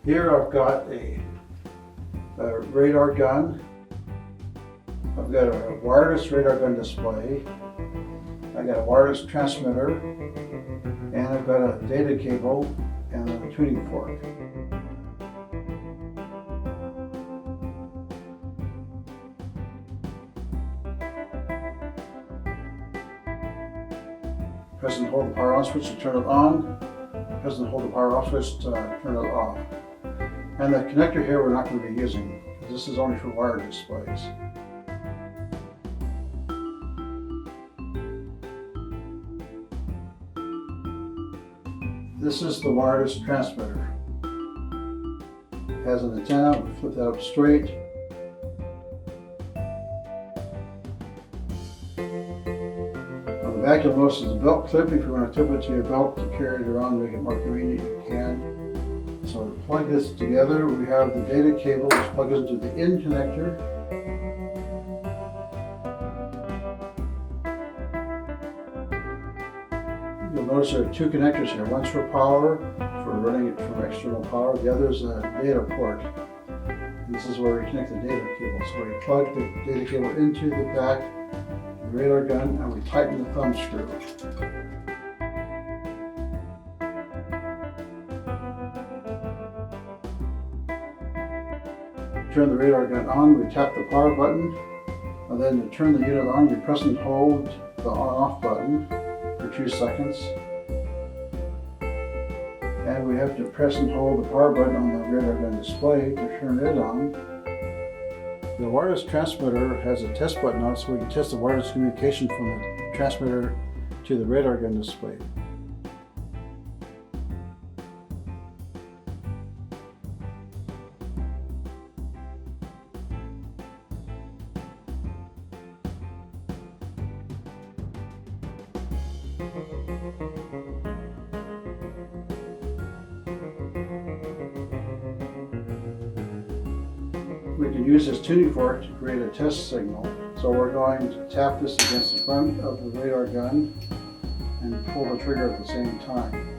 Here I've got a radar gun. I've got a wireless radar gun display. I got a wireless transmitter, and I've got a data cable and a tuning fork. Press and hold the power on switch to turn it on. Press and hold the power off switch to turn it off. And the connector here we're not going to be using. This is only for wired displays. This is the wireless transmitter. It has an antenna. We flip that up straight. On the back you'll notice there's a belt clip. If you want to clip it to your belt to carry it around and make it more convenient, you can. So to plug this together, we have the data cable which plugs into the in connector. You'll notice there are two connectors here. One's for power, for running it from external power. The other is a data port. And this is where we connect the data cable. So we plug the data cable into the back of the radar gun and we tighten the thumb screw. Turn the radar gun on, we tap the power button, and then to turn the unit on, you press and hold the on-off button for 2 seconds. And we have to press and hold the power button on the radar gun display to turn it on. The wireless transmitter has a test button on it so we can test the wireless communication from the transmitter to the radar gun display. We can use this tuning fork to create a test signal. So we're going to tap this against the front of the radar gun and pull the trigger at the same time.